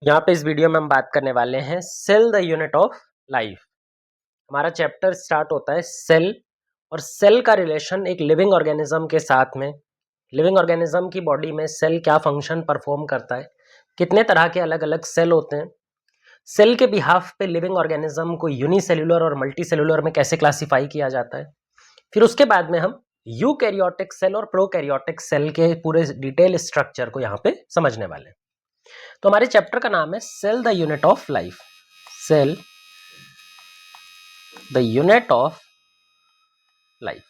यहाँ पे इस वीडियो में हम बात करने वाले हैं cell the unit of life. हमारा चैप्टर स्टार्ट होता है सेल, और सेल का रिलेशन एक लिविंग ऑर्गेनिज्म के साथ में। लिविंग ऑर्गेनिज्म की बॉडी में सेल क्या फंक्शन परफॉर्म करता है, कितने तरह के अलग अलग सेल होते हैं, सेल के बिहाफ पे लिविंग ऑर्गेनिज्म को यूनिसेल्युलर और मल्टीसेल्युलर में कैसे क्लासिफाई किया जाता है। फिर उसके बाद में हम यूकैरियोटिक सेल और प्रोकैरियोटिक सेल के पूरे डिटेल स्ट्रक्चर को यहाँ पे समझने वाले हैं। तो हमारे चैप्टर का नाम है cell the unit of life. Cell the unit of life.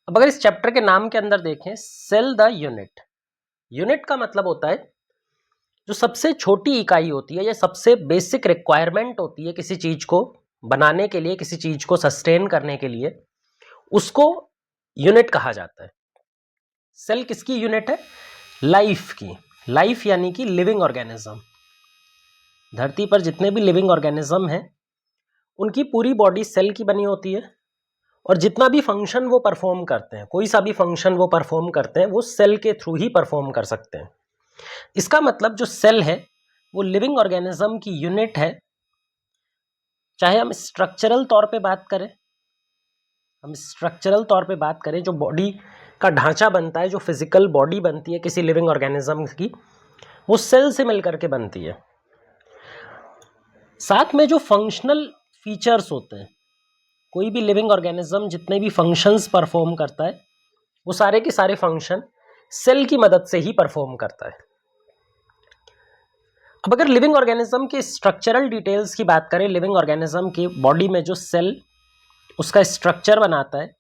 अब अगर इस चैप्टर के नाम के अंदर देखें सेल द यूनिट, यूनिट का मतलब होता है जो सबसे छोटी इकाई होती है या सबसे बेसिक रिक्वायरमेंट होती है किसी चीज को बनाने के लिए, किसी चीज को सस्टेन करने के लिए, उसको यूनिट कहा जाता है। सेल किसकी यूनिट है? लाइफ की। लाइफ यानी कि लिविंग ऑर्गेनिज्म। धरती पर जितने भी लिविंग ऑर्गेनिज्म हैं उनकी पूरी बॉडी सेल की बनी होती है, और जितना भी फंक्शन वो परफॉर्म करते हैं, कोई सा भी फंक्शन वो परफॉर्म करते हैं, वो सेल के थ्रू ही परफॉर्म कर सकते हैं। इसका मतलब जो सेल है वो लिविंग ऑर्गेनिज्म की यूनिट है। चाहे हम स्ट्रक्चरल तौर पे बात करें, जो बॉडी का ढांचा बनता है, जो फिजिकल बॉडी बनती है किसी लिविंग ऑर्गेनिज्म की, वो सेल से मिलकर के बनती है। साथ में जो फंक्शनल फीचर्स होते हैं, कोई भी लिविंग ऑर्गेनिज्म जितने भी फंक्शंस परफॉर्म करता है वो सारे के सारे फंक्शन सेल की मदद से ही परफॉर्म करता है। अब अगर लिविंग ऑर्गेनिज्म के स्ट्रक्चरल डिटेल्स की बात करें, लिविंग ऑर्गेनिज्म की बॉडी में जो सेल उसका स्ट्रक्चर बनाता है,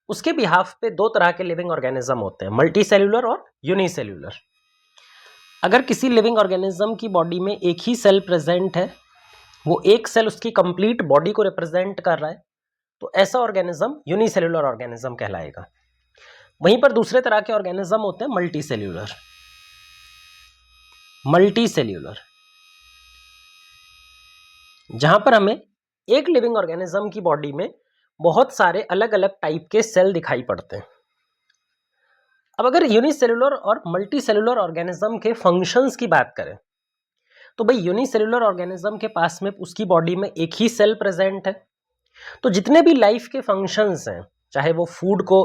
उसके बिहाफ पे दो तरह के लिविंग ऑर्गेनिज्म होते हैं, मल्टी सेल्यूलर और यूनिसेल्यूलर। अगर किसी लिविंग ऑर्गेनिज्म की बॉडी में एक ही सेल प्रेजेंट है, वो एक सेल उसकी कंप्लीट बॉडी को रिप्रेजेंट कर रहा है, तो ऐसा ऑर्गेनिज्म यूनिसेल्युलर ऑर्गेनिज्म कहलाएगा। वहीं पर दूसरे तरह के ऑर्गेनिज्म होते हैं मल्टी सेल्यूलर। जहां पर हमें एक लिविंग ऑर्गेनिज्म की बॉडी में बहुत सारे अलग अलग टाइप के सेल दिखाई पड़ते हैं। अब अगर यूनिसेल्युलर और मल्टी सेल्युलर ऑर्गेनिज्म के फंक्शंस की बात करें, तो भाई यूनिसेल्युलर ऑर्गेनिज्म के पास में उसकी बॉडी में एक ही सेल प्रेजेंट है, तो जितने भी लाइफ के फंक्शंस हैं, चाहे वो फूड को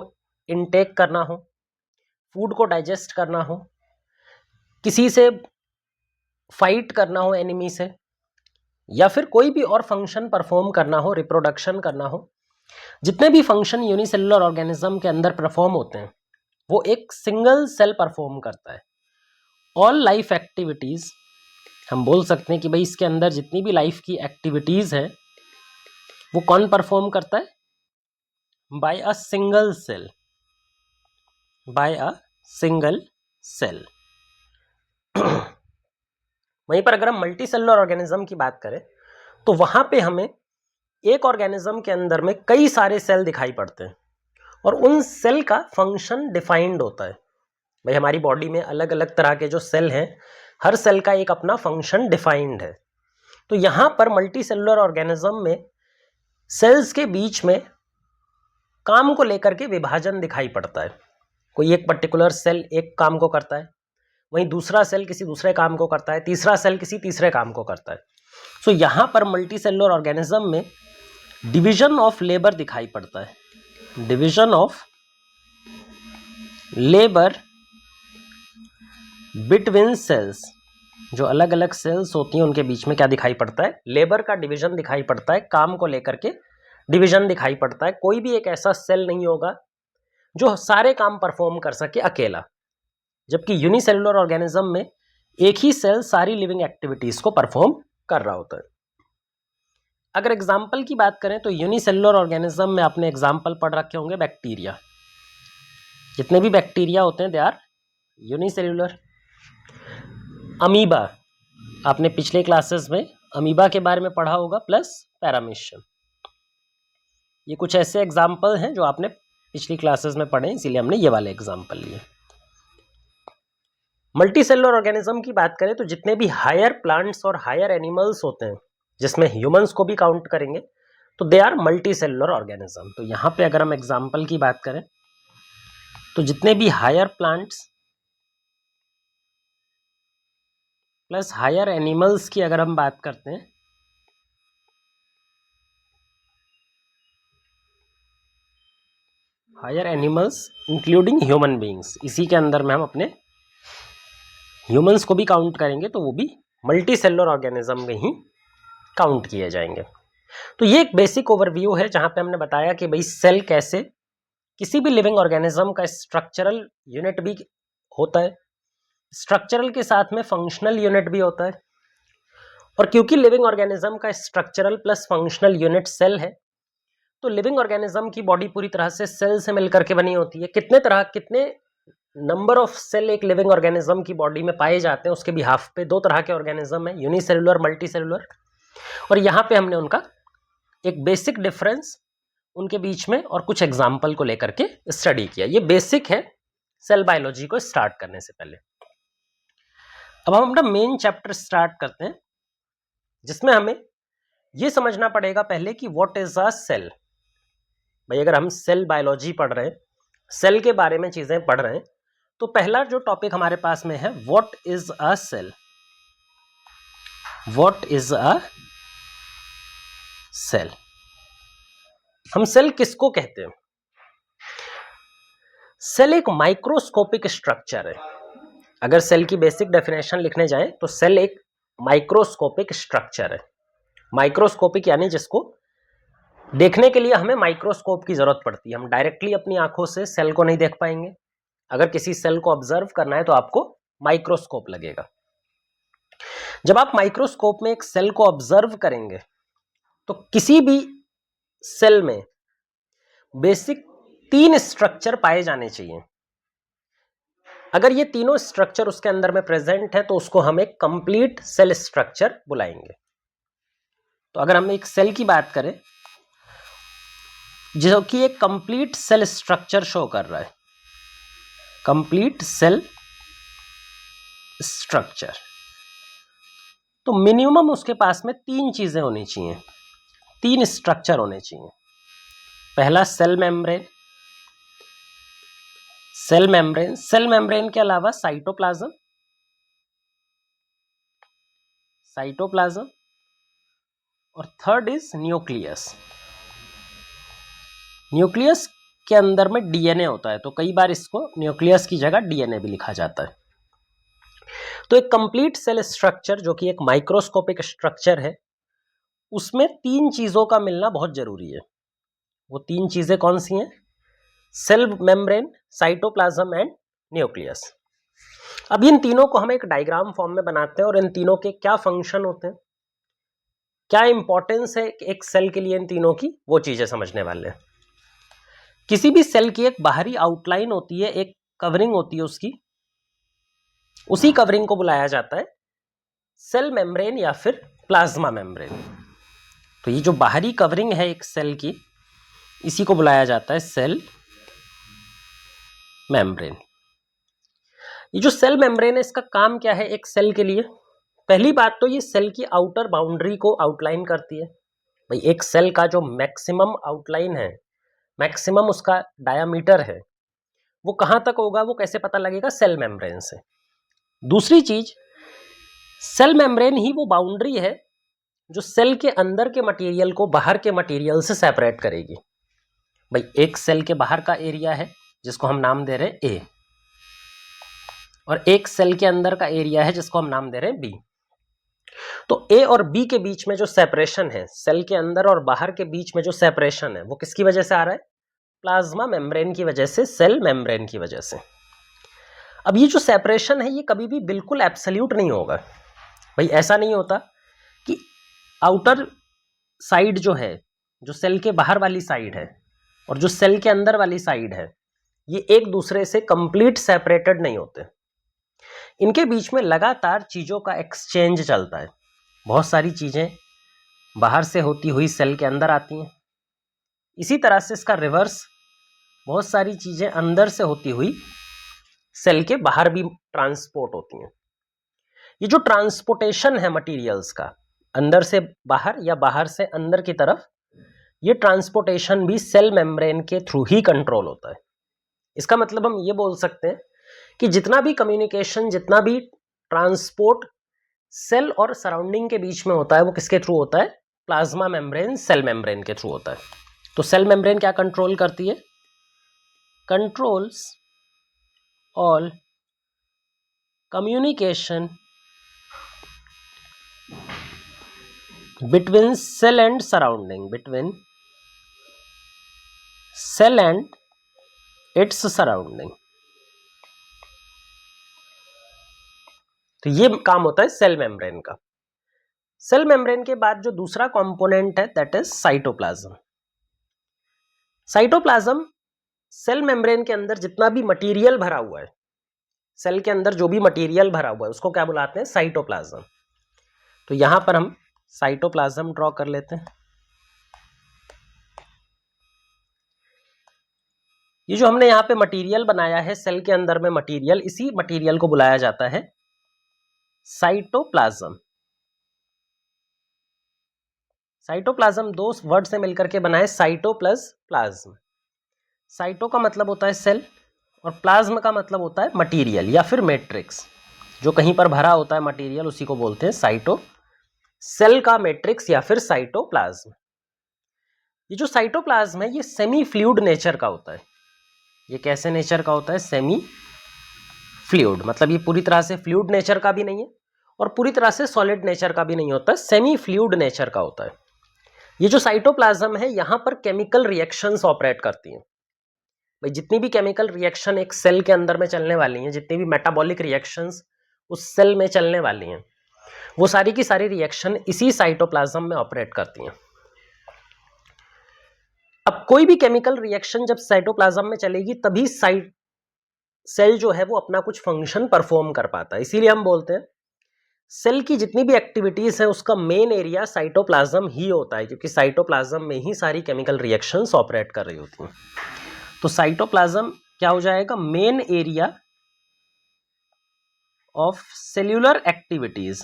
इनटेक करना हो, फूड को डाइजेस्ट करना हो, किसी से फाइट करना हो एनिमी से, या फिर कोई भी और फंक्शन परफॉर्म करना हो, रिप्रोडक्शन करना हो, जितने भी फंक्शन यूनिसेल्युलर ऑर्गेनिज्म के अंदर परफॉर्म होते हैं वो एक सिंगल सेल परफॉर्म करता है। ऑल लाइफ एक्टिविटीज, हम बोल सकते हैं कि भाई इसके अंदर जितनी भी लाइफ की एक्टिविटीज है वो कौन परफॉर्म करता है? By a single cell. वहीं पर अगर हम मल्टी सेलुलर ऑर्गेनिज्म की बात करें तो वहां पे हमें एक ऑर्गेनिज्म के अंदर में कई सारे सेल दिखाई पड़ते हैं, और उन सेल का फंक्शन डिफाइंड होता है। भाई हमारी बॉडी में अलग अलग तरह के जो सेल हैं, हर सेल का एक अपना फंक्शन डिफाइंड है। तो यहां पर मल्टी सेलुलर ऑर्गेनिज्म में सेल्स के बीच में काम को लेकर के विभाजन दिखाई पड़ता है। कोई एक पर्टिकुलर सेल एक काम को करता है, वहीं दूसरा सेल किसी दूसरे काम को करता है, तीसरा सेल किसी तीसरे काम को करता है। सो यहां पर मल्टी सेलुलर ऑर्गेनिज्म में डिवीजन ऑफ लेबर दिखाई पड़ता है। Division of labour between cells, जो अलग अलग सेल्स होती हैं उनके बीच में क्या दिखाई पड़ता है? लेबर का डिवीजन दिखाई पड़ता है, काम को लेकर के डिवीजन दिखाई पड़ता है। कोई भी एक ऐसा सेल नहीं होगा जो सारे काम परफॉर्म कर सके अकेला, जबकि यूनिसेल्युलर ऑर्गेनिज्म में एक ही सेल सारी लिविंग एक्टिविटीज को परफॉर्म कर रहा होता है। अगर एग्जाम्पल की बात करें तो यूनिसेल्युलर ऑर्गेनिज्म में आपने एग्जाम्पल पढ़ रखे होंगे बैक्टीरिया। जितने भी बैक्टीरिया होते हैं दे आर यूनिसेल्युलर। अमीबा, आपने पिछले क्लासेस में अमीबा के बारे में पढ़ा होगा, प्लस पैरामीशियम। ये कुछ ऐसे एग्जाम्पल हैं जो आपने पिछली क्लासेस में पढ़े, इसीलिए हमने ये वाले एग्जाम्पल लिए। मल्टी सेलुलर ऑर्गेनिज्म की बात करें तो जितने भी हायर प्लांट्स और हायर एनिमल्स होते हैं, जिसमें ह्यूमंस को भी काउंट करेंगे, तो they are multicellular organism. तो यहाँ पे अगर हम एग्जाम्पल की बात करें तो जितने भी higher plants plus higher animals की अगर हम बात करते हैं, higher animals including human beings, इसी के अंदर में हम अपने ह्यूमंस को भी काउंट करेंगे तो वो भी मल्टी सेलुलर ऑर्गेनिज्म में ही काउंट किए जाएंगे। तो ये एक बेसिक ओवरव्यू है जहां पे हमने बताया कि भाई सेल कैसे किसी भी लिविंग ऑर्गेनिज्म का स्ट्रक्चरल यूनिट भी होता है, स्ट्रक्चरल के साथ में फंक्शनल यूनिट भी होता है। और क्योंकि लिविंग ऑर्गेनिज्म का structural plus functional unit cell है, तो लिविंग ऑर्गेनिज्म की बॉडी पूरी तरह से सेल से मिलकर के बनी होती है। कितने नंबर ऑफ सेल एक लिविंग ऑर्गेनिज्म की बॉडी में पाए जाते हैं, उसके बिहाफ पे दो तरह के ऑर्गेनिज्म है, यूनिसेलुलर, मल्टी सेलुलर। और यहाँ पे हमने उनका एक बेसिक डिफरेंस उनके बीच में और कुछ एग्जाम्पल को लेकर के स्टडी किया। ये बेसिक है सेल बायोलॉजी को स्टार्ट करने से पहले। अब हम अपना मेन चैप्टर स्टार्ट करते हैं, जिसमें हमें ये समझना पड़ेगा पहले कि व्हाट इज अ सेल। भाई अगर हम सेल बायोलॉजी पढ़ रहे हैं, सेल के बारे में चीजें पढ़ रहे हैं, तो पहला जो टॉपिक हमारे पास में है what is a cell. What is a cell, हम सेल किसको कहते हैं? सेल एक माइक्रोस्कोपिक स्ट्रक्चर है। अगर सेल की बेसिक डेफिनेशन लिखने जाएं तो सेल एक माइक्रोस्कोपिक स्ट्रक्चर है। माइक्रोस्कोपिक यानी जिसको देखने के लिए हमें माइक्रोस्कोप की जरूरत पड़ती है। हम डायरेक्टली अपनी आंखों से सेल को नहीं देख पाएंगे। अगर किसी सेल को ऑब्जर्व करना है तो आपको माइक्रोस्कोप लगेगा। जब आप माइक्रोस्कोप में एक सेल को ऑब्जर्व करेंगे तो किसी भी सेल में बेसिक 3 स्ट्रक्चर पाए जाने चाहिए। अगर ये तीनों स्ट्रक्चर उसके अंदर में प्रेजेंट है तो उसको हम एक कंप्लीट सेल स्ट्रक्चर बुलाएंगे। तो अगर हम एक सेल की बात करें जो कि एक कंप्लीट सेल स्ट्रक्चर शो कर रहा है, कंप्लीट सेल स्ट्रक्चर, तो मिनिमम उसके पास में 3 चीजें होनी चाहिए, 3 स्ट्रक्चर होने चाहिए। पहला cell membrane, cell membrane, cell membrane के अलावा साइटोप्लाज्म, साइटोप्लाज्म, और थर्ड इज न्यूक्लियस। न्यूक्लियस के अंदर में डीएनए होता है, तो कई बार इसको न्यूक्लियस की जगह डीएनए भी लिखा जाता है। तो एक कंप्लीट सेल स्ट्रक्चर जो कि एक माइक्रोस्कोपिक स्ट्रक्चर है, उसमें 3 चीजों का मिलना बहुत जरूरी है। वो 3 चीजें कौन सी हैं? Cell membrane, cytoplasm and nucleus. अब इन तीनों को हम एक डायग्राम फॉर्म में बनाते हैं और इन तीनों के क्या फंक्शन होते हैं, क्या इंपॉर्टेंस है एक सेल के लिए इन तीनों की, वो चीजें समझने वाले हैं। किसी भी सेल की एक बाहरी आउटलाइन होती है, एक कवरिंग होती है उसकी, उसी कवरिंग को बुलाया जाता है सेल मेम्ब्रेन या फिर प्लाज्मा मेम्ब्रेन। तो ये जो बाहरी कवरिंग है एक सेल की, इसी को बुलाया जाता है सेल मेम्ब्रेन। ये जो सेल मेम्ब्रेन है, इसका काम क्या है एक सेल के लिए? पहली बात तो ये सेल की आउटर बाउंड्री को आउटलाइन करती है। भाई एक सेल का जो मैक्सिमम आउटलाइन है, मैक्सिमम उसका डायामीटर है, वो कहां तक होगा, वो कैसे पता लगेगा? सेल मेम्ब्रेन से। दूसरी चीज, सेल मेम्ब्रेन ही वो बाउंड्री है जो सेल के अंदर के मटेरियल को बाहर के मटेरियल से सेपरेट करेगी। भाई एक सेल के बाहर का एरिया है जिसको हम नाम दे रहे हैं ए, और एक सेल के अंदर का एरिया है जिसको हम नाम दे रहे हैं बी। तो ए और बी के बीच में जो सेपरेशन है, सेल के अंदर और बाहर के बीच में जो सेपरेशन है, वो किसकी वजह से आ रहा है? प्लाज्मा मेम्ब्रेन की वजह से, सेल मेम्ब्रेन की वजह से। अब ये जो सेपरेशन है, ये कभी भी बिल्कुल एब्सोल्यूट नहीं होगा। भाई ऐसा नहीं होता कि आउटर साइड जो है, जो सेल के बाहर वाली साइड है और जो सेल के अंदर वाली साइड है, ये एक दूसरे से कंप्लीट सेपरेटेड नहीं होते। इनके बीच में लगातार चीजों का एक्सचेंज चलता है। बहुत सारी चीजें बाहर से होती हुई सेल के अंदर आती हैं, इसी तरह से इसका रिवर्स, बहुत सारी चीजें अंदर से होती हुई सेल के बाहर भी ट्रांसपोर्ट होती हैं। ये जो ट्रांसपोर्टेशन है मटेरियल्स का, अंदर से बाहर या बाहर से अंदर की तरफ, ये ट्रांसपोर्टेशन भी सेल मेम्ब्रेन के थ्रू ही कंट्रोल होता है। इसका मतलब हम ये बोल सकते हैं कि जितना भी कम्युनिकेशन, जितना भी ट्रांसपोर्ट सेल और सराउंडिंग के बीच में होता है वो किसके थ्रू होता है? प्लाज्मा मेम्ब्रेन, सेल मेम्ब्रेन के थ्रू होता है। तो सेल मेम्ब्रेन क्या कंट्रोल करती है? Controls all communication between cell and surrounding, between cell and its surrounding. तो ये काम होता है सेल मेम्ब्रेन का। सेल मेम्ब्रेन के बाद जो दूसरा कंपोनेंट है that is cytoplasm. Cytoplasm cell membrane के अंदर जितना भी मटेरियल भरा हुआ है, सेल के अंदर जो भी मटेरियल भरा हुआ है उसको क्या बुलाते हैं? साइटोप्लाज्म। तो यहां पर हम साइटोप्लाज्म ड्रॉ कर लेते हैं। ये जो हमने यहाँ पे मटेरियल बनाया है सेल के अंदर में मटेरियल, इसी मटेरियल को बुलाया जाता है साइटोप्लाज्म। साइटोप्लाज्म दो वर्ड से मिलकर के बना है, साइटो प्लस प्लाज्म। साइटो का मतलब होता है सेल और प्लाज्म का मतलब होता है मटेरियल या फिर मैट्रिक्स। जो कहीं पर भरा होता है मटेरियल उसी को बोलते हैं साइटो। सेल का मैट्रिक्स या फिर साइटोप्लाज्म। ये जो साइटोप्लाज्म है ये सेमी फ्लूइड नेचर का होता है। ये कैसे नेचर का होता है? सेमी फ्लूइड, मतलब ये पूरी तरह से फ्लूइड नेचर का भी नहीं है और पूरी तरह से सॉलिड नेचर का भी नहीं होता, सेमी फ्लूइड नेचर का होता है। ये जो साइटोप्लाज्म है यहाँ पर केमिकल रिएक्शंस ऑपरेट करती हैं। भाई जितनी भी केमिकल रिएक्शन एक सेल के अंदर में चलने वाली हैं, जितनी भी मेटाबॉलिक रिएक्शंस उस सेल में चलने वाली हैं, वो सारी की सारी रिएक्शन इसी साइटोप्लाज्म में ऑपरेट करती हैं। अब कोई भी केमिकल रिएक्शन जब साइटोप्लाज्म में चलेगी तभी सेल जो है वो अपना कुछ फंक्शन परफॉर्म कर पाता है। इसीलिए हम बोलते हैं सेल की जितनी भी एक्टिविटीज है उसका मेन एरिया साइटोप्लाज्म ही होता है, क्योंकि साइटोप्लाज्म में ही सारी केमिकल रिएक्शंस ऑपरेट कर रही होती हैं। तो साइटोप्लाज्म क्या हो जाएगा? Main area of cellular activities.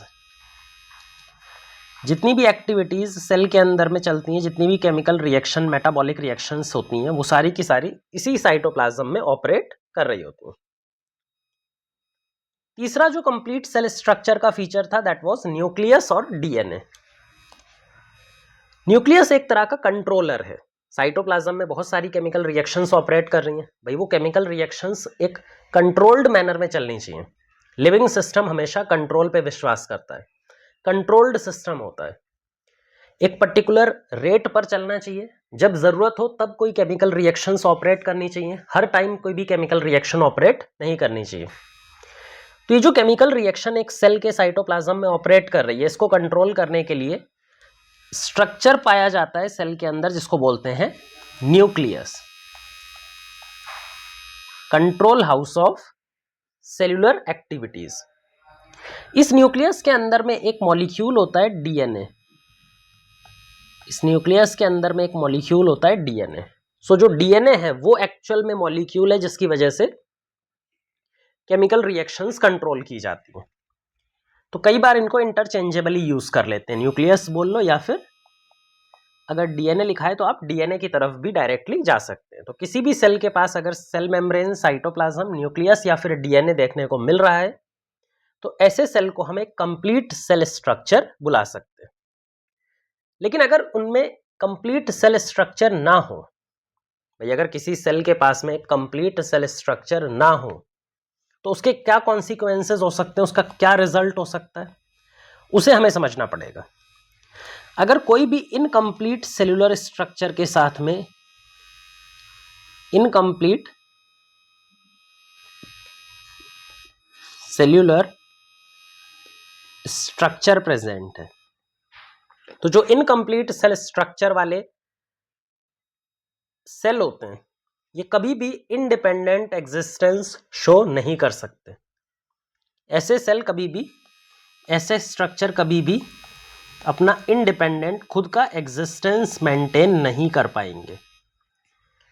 जितनी भी एक्टिविटीज सेल के अंदर में चलती हैं, जितनी भी केमिकल रिएक्शन मेटाबॉलिक रिएक्शंस होती हैं, वो सारी की सारी इसी साइटोप्लाज्म में ऑपरेट कर रही होती हैं। तीसरा जो कंप्लीट सेल स्ट्रक्चर का फीचर था दैट वाज न्यूक्लियस और डीएनए। न्यूक्लियस एक तरह का कंट्रोलर है। साइटोप्लाज्म में बहुत सारी केमिकल रिएक्शंस ऑपरेट कर रही हैं, भाई वो केमिकल रिएक्शंस एक कंट्रोल्ड मैनर में चलनी चाहिए। लिविंग सिस्टम हमेशा कंट्रोल पे विश्वास करता है, कंट्रोल्ड सिस्टम होता है। एक पर्टिकुलर रेट पर चलना चाहिए, जब जरूरत हो तब कोई केमिकल रिएक्शंस ऑपरेट करनी चाहिए, हर टाइम कोई भी केमिकल रिएक्शन ऑपरेट नहीं करनी चाहिए। तो ये जो केमिकल रिएक्शन एक सेल के साइटोप्लाज्म में ऑपरेट कर रही है, इसको कंट्रोल करने के लिए स्ट्रक्चर पाया जाता है सेल के अंदर जिसको बोलते हैं nucleus, control house of cellular activities. इस न्यूक्लियस के अंदर में एक मॉलिक्यूल होता है डीएनए। इस न्यूक्लियस के अंदर में एक मॉलिक्यूल होता है डीएनए। सो जो डीएनए है वो एक्चुअल में मॉलिक्यूल है जिसकी वजह से केमिकल रिएक्शंस कंट्रोल की जाती हैं। तो कई बार इनको इंटरचेंजेबली यूज कर लेते हैं, न्यूक्लियस बोल लो या फिर अगर डीएनए लिखा है तो आप डीएनए की तरफ भी डायरेक्टली जा सकते हैं। तो किसी भी सेल के पास अगर सेल मेम्ब्रेन, साइटोप्लाज्म, न्यूक्लियस या फिर डीएनए देखने को मिल रहा है तो ऐसे सेल को हम एक कंप्लीट सेल स्ट्रक्चर बुला सकते हैं। लेकिन अगर उनमें कंप्लीट सेल स्ट्रक्चर ना हो, भाई अगर किसी सेल के पास में कंप्लीट सेल स्ट्रक्चर ना हो तो उसके क्या कॉन्सिक्वेंसेस हो सकते हैं, उसका क्या रिजल्ट हो सकता है, उसे हमें समझना पड़ेगा। अगर कोई भी इनकम्प्लीट सेल्यूलर स्ट्रक्चर के साथ में इनकम्प्लीट सेल्यूलर स्ट्रक्चर प्रेजेंट है, तो जो इनकम्प्लीट सेल स्ट्रक्चर वाले सेल होते हैं ये कभी भी इंडिपेंडेंट एग्जिस्टेंस शो नहीं कर सकते। ऐसे सेल कभी भी, ऐसे स्ट्रक्चर कभी भी अपना इंडिपेंडेंट खुद का एग्जिस्टेंस मेंटेन नहीं कर पाएंगे,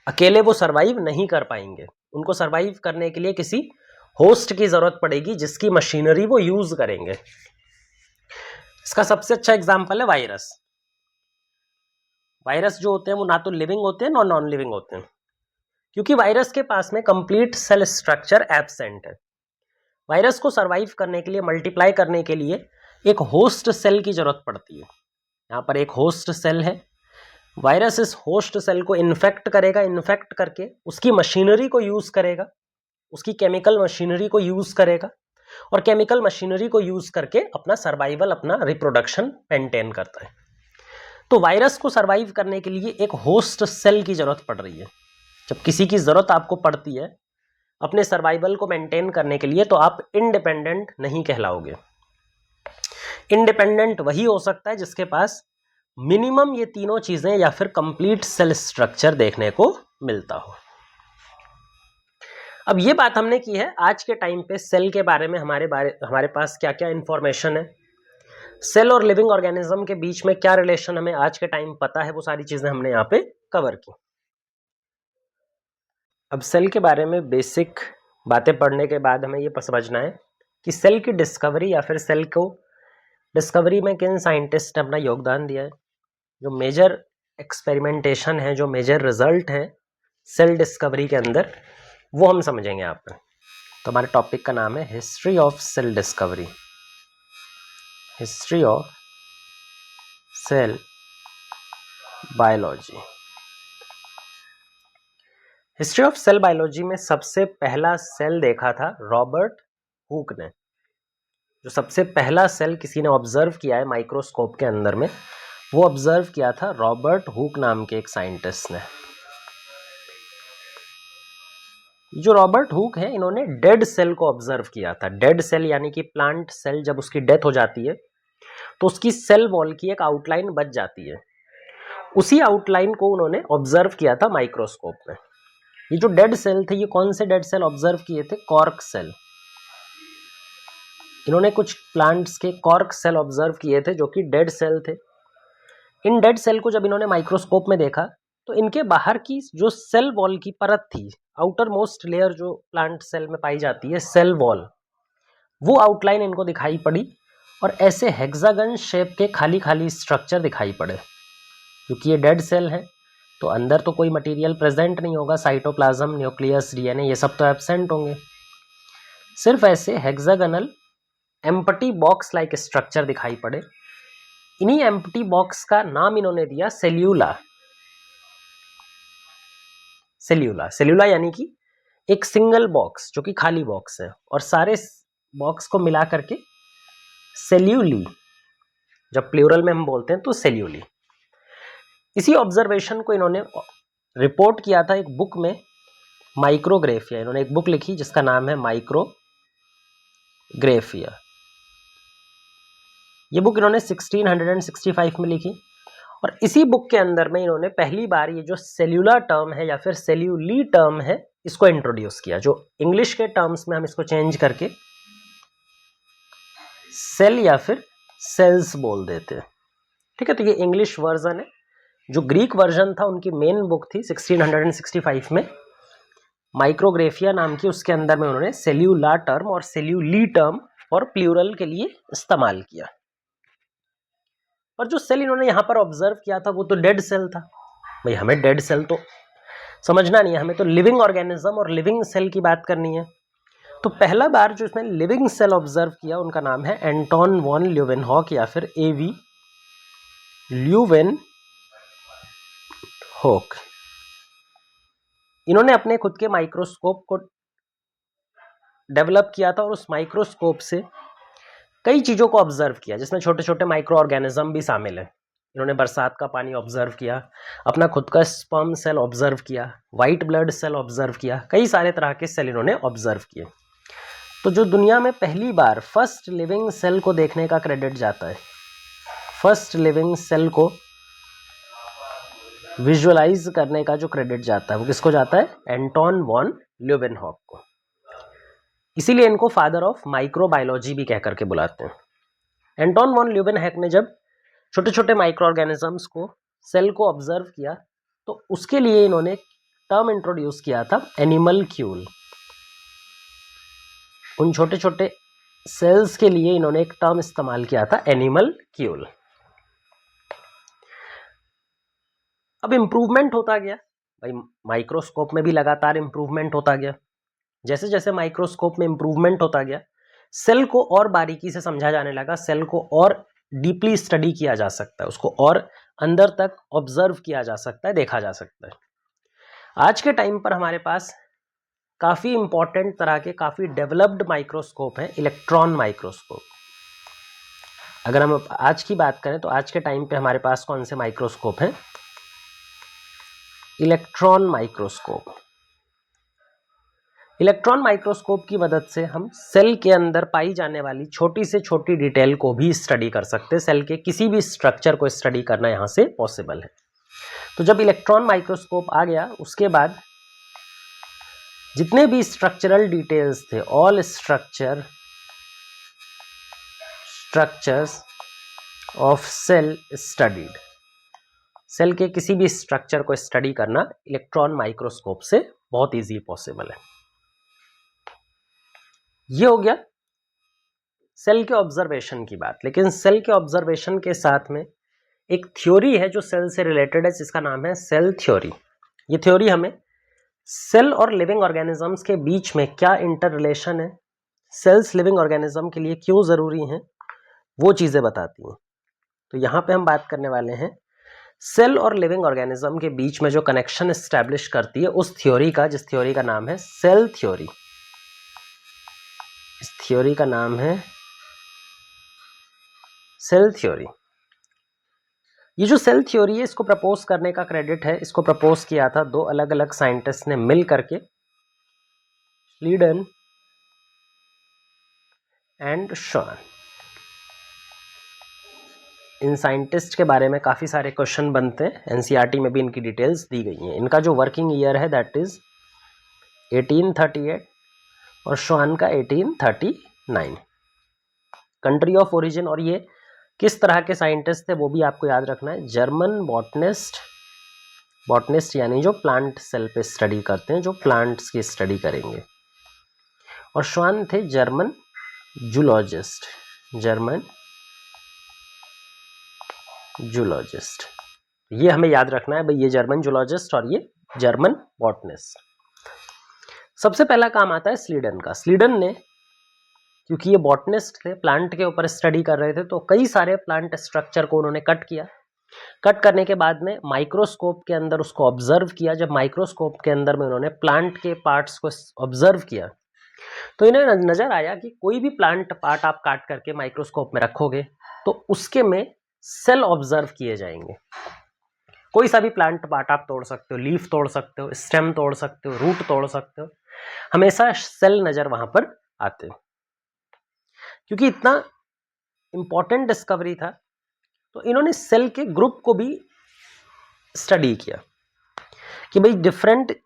अकेले वो सरवाइव नहीं कर पाएंगे। उनको सरवाइव करने के लिए किसी होस्ट की जरूरत पड़ेगी जिसकी मशीनरी वो यूज करेंगे। इसका सबसे अच्छा एग्जांपल है वायरस। वायरस जो होते हैं वो ना तो लिविंग होते हैं ना नॉन लिविंग होते हैं, क्योंकि वायरस के पास में कंप्लीट सेल स्ट्रक्चर एब्सेंट है। वायरस को सरवाइव करने के लिए, मल्टीप्लाई करने के लिए एक होस्ट सेल की जरूरत पड़ती है। यहाँ पर एक होस्ट सेल है, वायरस इस होस्ट सेल को इन्फेक्ट करेगा, इन्फेक्ट करके उसकी मशीनरी को यूज करेगा, उसकी केमिकल मशीनरी को यूज करेगा और केमिकल मशीनरी को यूज करके अपना सर्वाइवल, अपना रिप्रोडक्शन मेंटेन करता है। तो वायरस को सर्वाइव करने के लिए एक होस्ट सेल की जरूरत पड़ रही है। जब किसी की जरूरत आपको पड़ती है अपने सर्वाइवल को मेंटेन करने के लिए, तो आप इंडिपेंडेंट नहीं कहलाओगे। इंडिपेंडेंट वही हो सकता है जिसके पास मिनिमम ये तीनों चीजें या फिर कंप्लीट सेल स्ट्रक्चर देखने को मिलता हो। अब ये बात हमने की है आज के टाइम पे सेल के बारे में हमारे पास क्या क्या इंफॉर्मेशन है, सेल और लिविंग ऑर्गेनिज्म के बीच में क्या रिलेशन हमें आज के टाइम पता है, वो सारी चीजें हमने यहाँ पे कवर की। अब सेल के बारे में बेसिक बातें पढ़ने के बाद हमें ये समझना है कि सेल की डिस्कवरी या फिर सेल को डिस्कवरी में किन साइंटिस्ट ने अपना योगदान दिया है। जो मेजर एक्सपेरिमेंटेशन है, जो मेजर रिजल्ट है सेल डिस्कवरी के अंदर, वो हम समझेंगे यहाँ पे। तो हमारे टॉपिक का नाम है history of cell discovery, history of cell biology. History of cell biology में सबसे पहला सेल देखा था रॉबर्ट हुक ने। जो सबसे पहला सेल किसी ने ऑब्जर्व किया है माइक्रोस्कोप के अंदर में, वो ऑब्जर्व किया था रॉबर्ट हुक नाम के एक साइंटिस्ट ने। जो रॉबर्ट हुक है, इन्होंने डेड सेल को ऑब्जर्व किया था। डेड सेल यानी कि प्लांट सेल जब उसकी डेथ हो जाती है तो उसकी सेल वॉल की एक आउटलाइन बच जाती है। उसी आउटलाइन को उन्होंने ऑब्जर्व किया था माइक्रोस्कोप में। ये जो डेड सेल थे, ये कौन से डेड सेल ऑब्जर्व किए थे? Cork cell. इन्होंने कुछ प्लांट्स के कॉर्क सेल ऑब्जर्व किए थे जो कि डेड सेल थे। इन डेड सेल को जब इन्होंने माइक्रोस्कोप में देखा तो इनके बाहर की जो सेल वॉल की परत थी, आउटर मोस्ट लेयर जो प्लांट सेल में पाई जाती है, सेल वॉल, वो आउटलाइन इनको दिखाई पड़ी और ऐसे हेक्सागन शेप के खाली खाली स्ट्रक्चर दिखाई पड़े। क्योंकि ये डेड सेल है तो अंदर तो कोई मटेरियल प्रेजेंट नहीं होगा, साइटोप्लाज्म, न्यूक्लियस, डीएनए, ये सब तो एब्सेंट होंगे। सिर्फ ऐसे hexagonal empty box like structure दिखाई पड़े। इन्हीं एम्प्टी बॉक्स का नाम इन्होंने दिया सेल्यूला। सेल्यूला, सेल्यूला यानी कि एक सिंगल बॉक्स जो कि खाली बॉक्स है, और सारे बॉक्स को मिला करके सेल्यूली, जब प्लूरल में हम बोलते हैं तो सेल्यूली। इसी ऑब्जर्वेशन को इन्होंने रिपोर्ट किया था एक बुक में, माइक्रोग्राफिया। इन्होंने एक बुक लिखी जिसका नाम है माइक्रोग्राफिया। ये बुक इन्होंने 1665 में लिखी और इसी बुक के अंदर में इन्होंने पहली बार ये जो सेल्यूला टर्म है या फिर सेल्यूली टर्म है, इसको इंट्रोड्यूस किया। जो इंग्लिश के टर्म्स में हम इसको चेंज करके सेल या फिर सेल्स बोल देते हैं। ठीक है, तो ये इंग्लिश वर्जन है। जो ग्रीक वर्जन था, उनकी मेन बुक थी 1665 में, माइक्रोग्राफिया नाम की, उसके अंदर में उन्होंने सेल्यूला टर्म और सेल्यूली टर्म और प्लूरल के लिए इस्तेमाल किया। और जो सेल इन्होंने यहाँ पर ऑब्जर्व किया था वो तो डेड सेल था। भाई हमें डेड सेल तो समझना नहीं है, हमें तो लिविंग ऑर्गेनिज्म और लिविंग सेल की बात करनी है। तो पहला बार जो इसने लिविंग सेल ऑब्जर्व किया उनका नाम है एंटोन वॉन ल्यूवेनहॉक या फिर एवी ल्यूवेनहॉक। इन्होंने अपने खुद के माइक्रोस्कोप को डेवलप किया था और उस माइक्रोस्कोप से कई चीज़ों को ऑब्जर्व किया, जिसमें छोटे छोटे माइक्रो ऑर्गेनिज्म भी शामिल है। इन्होंने बरसात का पानी ऑब्जर्व किया, अपना खुद का स्पर्म सेल ऑब्जर्व किया, वाइट ब्लड सेल ऑब्जर्व किया, कई सारे तरह के सेल इन्होंने ऑब्जर्व किए। तो जो दुनिया में पहली बार फर्स्ट लिविंग सेल को देखने का क्रेडिट जाता है, फर्स्ट लिविंग सेल को विजुअलाइज करने का जो क्रेडिट जाता है वो किसको जाता है? एंटोन वॉन ल्यूवेनहॉक को। इसीलिए इनको फादर ऑफ माइक्रोबायोलॉजी भी कह करके बुलाते हैं। एंटोन वॉन ल्यूवेनहॉक ने जब छोटे छोटे माइक्रो ऑर्गेनिजम्स को, सेल को ऑब्जर्व किया तो उसके लिए इन्होंने टर्म इंट्रोड्यूस किया था एनिमलक्यूल। उन छोटे छोटे सेल्स के लिए इन्होंने एक टर्म इस्तेमाल किया था एनिमलक्यूल। अब इंप्रूवमेंट होता गया भाई, माइक्रोस्कोप में भी लगातार इंप्रूवमेंट होता गया। जैसे जैसे माइक्रोस्कोप में इंप्रूवमेंट होता गया सेल को और बारीकी से समझा जाने लगा, सेल को और डीपली स्टडी किया जा सकता है, उसको और अंदर तक ऑब्जर्व किया जा सकता है, देखा जा सकता है। आज के टाइम पर हमारे पास काफ़ी इंपॉर्टेंट तरह के काफ़ी डेवलप्ड माइक्रोस्कोप हैं, इलेक्ट्रॉन माइक्रोस्कोप। अगर हम आज की बात करें तो आज के टाइम पे हमारे पास कौन से माइक्रोस्कोप हैं? Electron microscope. इलेक्ट्रॉन माइक्रोस्कोप की मदद से हम सेल के अंदर पाई जाने वाली छोटी से छोटी डिटेल को भी स्टडी कर सकते हैं। सेल के किसी भी स्ट्रक्चर को स्टडी करना यहाँ से पॉसिबल है। तो जब इलेक्ट्रॉन माइक्रोस्कोप आ गया, उसके बाद जितने भी स्ट्रक्चरल डिटेल्स थे, all structures of cell studied, cell के किसी भी स्ट्रक्चर को स्टडी करना इलेक्ट्रॉन माइक्रोस्कोप से बहुत इजी पॉसिबल है। ये हो गया सेल के ऑब्जर्वेशन की बात। लेकिन सेल के ऑब्जर्वेशन के साथ में एक थ्योरी है जो सेल से रिलेटेड है, जिसका नाम है सेल थ्योरी। ये थ्योरी हमें सेल और लिविंग ऑर्गेनिजम्स के बीच में क्या इंटर रिलेशन है, सेल्स लिविंग ऑर्गेनिज्म के लिए क्यों ज़रूरी हैं, वो चीज़ें बताती हैं। तो यहाँ पे हम बात करने वाले हैं सेल और लिविंग ऑर्गेनिज्म के बीच में जो कनेक्शन एस्टैब्लिश करती है उस थ्योरी का, जिस थ्योरी का नाम है सेल थ्योरी। इस थ्योरी का नाम है सेल थ्योरी। ये जो सेल थ्योरी है, इसको प्रपोज करने का क्रेडिट है, इसको प्रपोज किया था दो अलग अलग साइंटिस्ट ने मिल करके, श्लीडन एंड श्वान। इन साइंटिस्ट के बारे में काफ़ी सारे क्वेश्चन बनते हैं, एनसीईआरटी में भी इनकी डिटेल्स दी गई हैं। इनका जो वर्किंग ईयर है दैट इज़ 1838 और श्वान का 1839। कंट्री ऑफ ओरिजिन और ये किस तरह के साइंटिस्ट थे वो भी आपको याद रखना है। जर्मन बॉटनिस्ट यानी जो प्लांट सेल पे स्टडी करते हैं, जो प्लांट्स की स्टडी करेंगे। और श्वान थे जर्मन जूलॉजिस्ट, ये हमें याद रखना है भाई, ये जर्मन जूलॉजिस्ट और ये जर्मन बॉटनिस्ट। सबसे पहला काम आता है स्लीडन का। स्लीडन ने, क्योंकि ये बॉटनिस्ट थे, प्लांट के ऊपर स्टडी कर रहे थे, तो कई सारे प्लांट स्ट्रक्चर को उन्होंने कट किया। कट करने के बाद में माइक्रोस्कोप के अंदर उसको ऑब्जर्व किया। जब माइक्रोस्कोप के अंदर में उन्होंने प्लांट के पार्ट्स को ऑब्जर्व किया तो इन्हें नजर आया कि कोई भी प्लांट पार्ट आप काट करके माइक्रोस्कोप में रखोगे तो उसके में सेल ऑब्जर्व किए जाएंगे। कोई सा भी प्लांट पार्ट आप तोड़ सकते हो, लीफ तोड़ सकते हो, स्टेम तोड़ सकते हो, रूट तोड़ सकते हो, हमेशा सेल नजर वहां पर आते हैं। क्योंकि इतना इंपॉर्टेंट डिस्कवरी था तो इन्होंने सेल के ग्रुप को भी स्टडी किया कि भाई डिफरेंट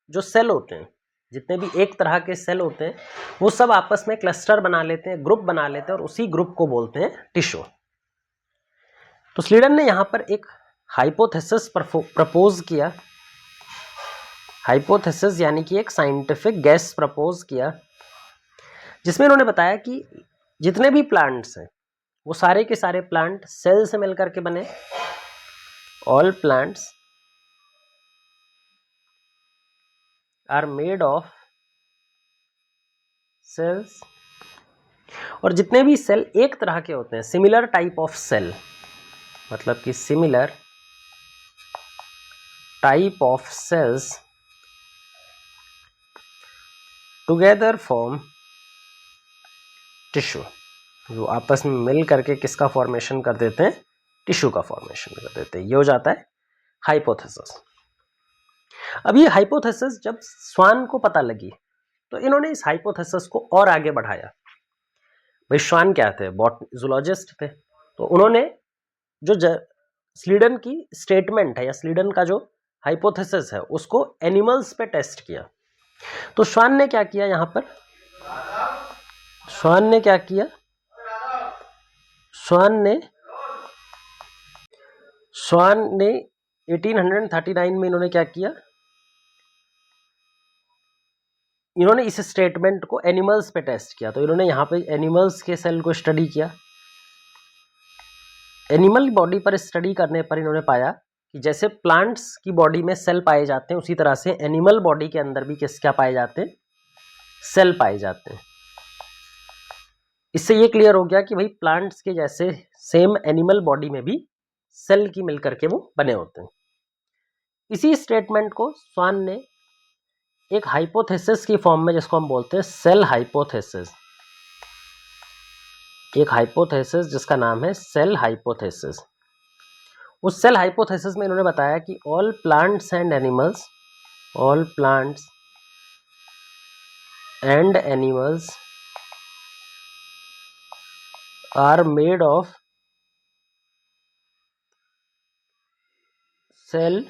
जो सेल होते हैं, जितने भी एक तरह के सेल होते हैं, वो सब आपस में क्लस्टर बना लेते हैं, ग्रुप बना लेते हैं और उसी ग्रुप को बोलते हैं टिश्यू। तो स्लीडन ने यहां पर एक हाइपोथेसिस प्रपोज किया। हाइपोथेसिस यानी कि एक साइंटिफिक गैस प्रपोज किया, जिसमें उन्होंने बताया कि जितने भी प्लांट्स हैं वो सारे के सारे प्लांट सेल से मिलकर के बने। All plants are made of cells. और जितने भी सेल एक तरह के होते हैं, सिमिलर टाइप ऑफ सेल, मतलब कि similar type of cells together form tissue. जो आपस में मिल करके किसका फॉर्मेशन कर देते हैं? टिश्यू का फॉर्मेशन कर देते हैं। ये हो जाता है हाइपोथेसिस। अब ये हाइपोथेसिस जब स्वान को पता लगी तो इन्होंने इस हाइपोथेसिस को और आगे बढ़ाया। भाई स्वान क्या थे? जूलॉजिस्ट थे। तो उन्होंने जो स्लीडन की स्टेटमेंट है या स्लीडन का जो हाइपोथेसिस है उसको एनिमल्स पे टेस्ट किया। तो स्वान ने क्या किया? यहाँ पर स्वान ने क्या किया? स्वान ने 1839 में इन्होंने क्या किया? इन्होंने इस स्टेटमेंट को एनिमल्स पे टेस्ट किया। तो इन्होंने यहाँ पे एनिमल्स के सेल को स्टडी किया। एनिमल बॉडी पर स्टडी करने पर इन्होंने पाया कि जैसे प्लांट्स की बॉडी में सेल पाए जाते हैं, उसी तरह से एनिमल बॉडी के अंदर भी क्या पाए जाते हैं? सेल पाए जाते हैं। इससे ये क्लियर हो गया कि भाई प्लांट्स के जैसे सेम एनिमल बॉडी में भी सेल की मिलकर के वो बने होते हैं। इसी स्टेटमेंट को स्वान ने एक हाइपोथेसिस की फॉर्म में, जिसको हम बोलते हैं सेल हाइपोथेसिस, एक हाइपोथेसिस जिसका नाम है सेल हाइपोथेसिस, उस सेल हाइपोथेसिस में इन्होंने बताया कि all plants and animals are made of cell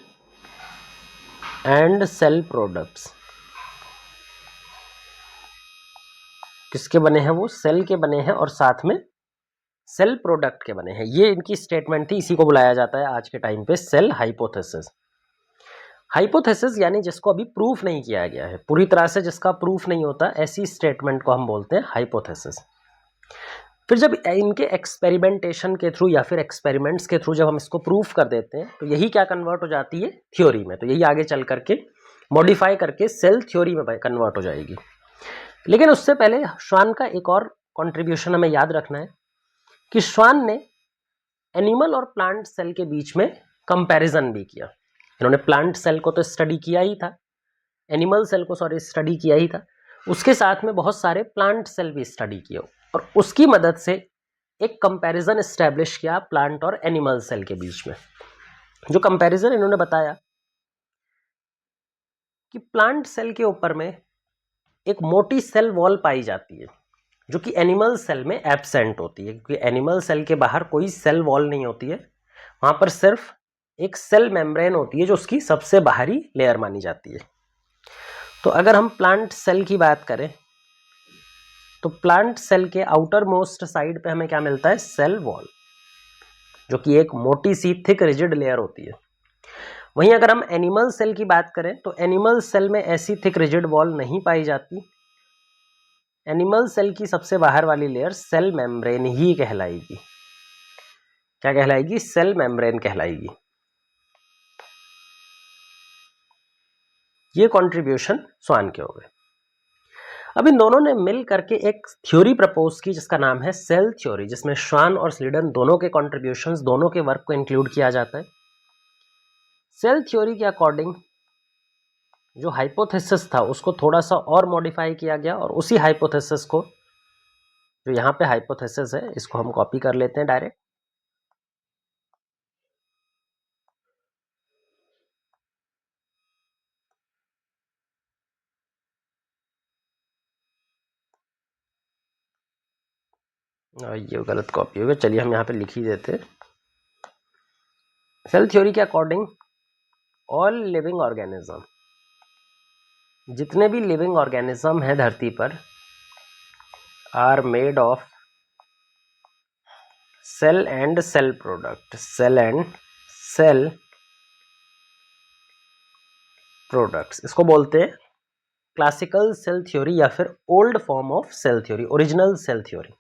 and cell products. किसके बने हैं? वो सेल के बने हैं और साथ में सेल प्रोडक्ट के बने हैं। ये इनकी स्टेटमेंट थी। इसी को बुलाया जाता है आज के टाइम पे सेल हाइपोथेसिस। हाइपोथेसिस यानी जिसको अभी प्रूफ नहीं किया गया है, पूरी तरह से जिसका प्रूफ नहीं होता, ऐसी स्टेटमेंट को हम बोलते हैं हाइपोथेसिस। फिर जब इनके एक्सपेरिमेंटेशन के थ्रू या फिर एक्सपेरिमेंट्स के थ्रू जब हम इसको प्रूफ कर देते हैं तो यही क्या कन्वर्ट हो जाती है? थ्योरी में। तो यही आगे चल करके मॉडिफाई करके सेल थ्योरी में कन्वर्ट हो जाएगी। लेकिन उससे पहले श्वान का एक और कंट्रीब्यूशन हमें याद रखना है कि श्वान ने एनिमल और प्लांट सेल के बीच में कंपैरिजन भी किया। इन्होंने प्लांट सेल को तो स्टडी किया ही था, एनिमल सेल को स्टडी किया ही था, उसके साथ में बहुत सारे प्लांट सेल भी स्टडी किए और उसकी मदद से एक कंपैरिजन एस्टैब्लिश किया प्लांट और एनिमल सेल के बीच में। जो कंपैरिजन इन्होंने बताया कि प्लांट सेल के ऊपर में एक मोटी सेल वॉल पाई जाती है जो कि एनिमल सेल में एब्सेंट होती है, क्योंकि एनिमल सेल के बाहर कोई सेल वॉल नहीं होती है, वहां पर सिर्फ एक सेल मेम्ब्रेन होती है जो उसकी सबसे बाहरी लेयर मानी जाती है। तो अगर हम प्लांट सेल की बात करें तो प्लांट सेल के आउटर मोस्ट साइड पे हमें क्या मिलता है? सेल वॉल, जो कि एक मोटी सी थिक रिजिड लेयर होती है। वहीं अगर हम एनिमल सेल की बात करें तो एनिमल सेल में ऐसी थिक रिजिड वॉल नहीं पाई जाती। एनिमल सेल की सबसे बाहर वाली लेयर सेल मेम्ब्रेन ही कहलाएगी। क्या कहलाएगी? सेल मेम्ब्रेन कहलाएगी। ये कंट्रीब्यूशन स्वान के हो गए। अब इन दोनों ने मिल करके एक थ्योरी प्रपोज की जिसका नाम है सेल थ्योरी, जिसमें श्वान और स्लीडन दोनों के कंट्रीब्यूशंस, दोनों के वर्क को इंक्लूड किया जाता है। सेल थ्योरी के अकॉर्डिंग जो हाइपोथेसिस था उसको थोड़ा सा और मॉडिफाई किया गया और उसी हाइपोथेसिस को, जो यहाँ पे हाइपोथेसिस है, इसको हम कॉपी कर लेते हैं डायरेक्ट। ये गलत कॉपी हो गया, चलिए हम यहाँ पे लिख ही देते हैं। सेल थ्योरी के अकॉर्डिंग ऑल लिविंग ऑर्गेनिज्म, जितने भी लिविंग ऑर्गेनिज्म है धरती पर, are made of cell and cell product, cell and cell products. इसको बोलते हैं क्लासिकल सेल थ्योरी या फिर old form of cell theory, original cell theory.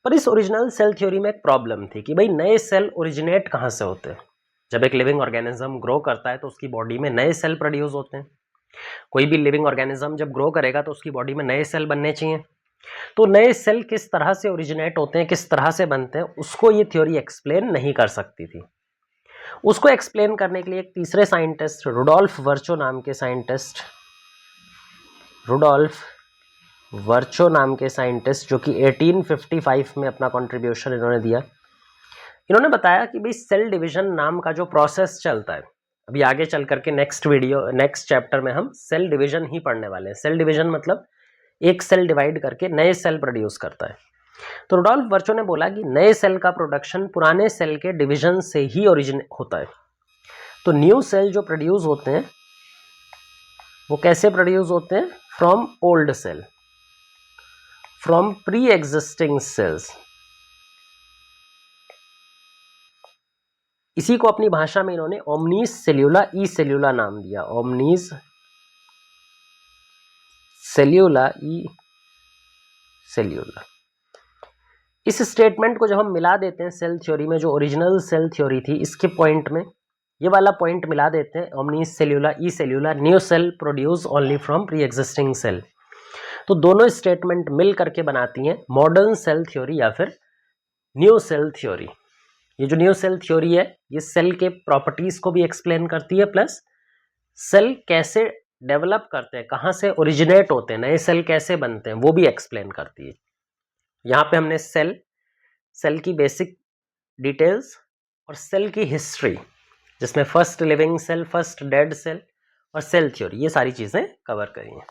पर इस ओरिजिनल सेल थ्योरी में एक प्रॉब्लम थी कि भाई नए सेल ओरिजिनेट कहाँ से होते हैं? जब एक लिविंग ऑर्गेनिज्म ग्रो करता है तो उसकी बॉडी में नए सेल प्रोड्यूस होते हैं। कोई भी लिविंग ऑर्गेनिज्म जब ग्रो करेगा तो उसकी बॉडी में नए सेल बनने चाहिए। तो नए सेल किस तरह से ओरिजिनेट होते हैं, किस तरह से बनते हैं, उसको ये थ्योरी एक्सप्लेन नहीं कर सकती थी। उसको एक्सप्लेन करने के लिए एक तीसरे साइंटिस्ट, रुडोल्फ वर्चो नाम के साइंटिस्ट, रुडोल्फ वर्चो नाम के साइंटिस्ट, जो कि 1855 में अपना कंट्रीब्यूशन इन्होंने दिया। इन्होंने बताया कि भाई सेल डिवीजन नाम का जो प्रोसेस चलता है, अभी आगे चल करके नेक्स्ट चैप्टर में हम सेल डिवीजन ही पढ़ने वाले हैं। सेल डिवीजन मतलब एक सेल डिवाइड करके नए सेल प्रोड्यूस करता है। तो रुडोल्फ वर्चो ने बोला कि नए सेल का प्रोडक्शन पुराने सेल के डिवीजन से ही ओरिजिन होता है। तो न्यू सेल जो प्रोड्यूस होते हैं वो कैसे प्रोड्यूस होते हैं? From old cell, from pre existing cells. इसी को अपनी भाषा में इन्होंने ओमनीस सेल्यूला ई सेल्यूला नाम दिया, ओमनीस सेल्यूला ई सेल्यूला। इस स्टेटमेंट को जब हम मिला देते हैं सेल थ्योरी में, जो ओरिजिनल सेल थ्योरी थी, इसके पॉइंट में ये वाला पॉइंट मिला देते हैं, ओमनीस सेल्यूला ई सेल्यूला, new cell produce only from pre existing cell. तो दोनों स्टेटमेंट मिल करके बनाती हैं मॉडर्न सेल थ्योरी या फिर न्यू सेल थ्योरी। ये जो न्यू सेल थ्योरी है ये सेल के प्रॉपर्टीज को भी एक्सप्लेन करती है, प्लस सेल कैसे डेवलप करते हैं, कहाँ से ओरिजिनेट होते हैं, नए सेल कैसे बनते हैं, वो भी एक्सप्लेन करती है। यहाँ पे हमने सेल की बेसिक डिटेल्स और सेल की हिस्ट्री, जिसमें first living cell, first dead cell और सेल थ्योरी, ये सारी चीज़ें कवर करी हैं।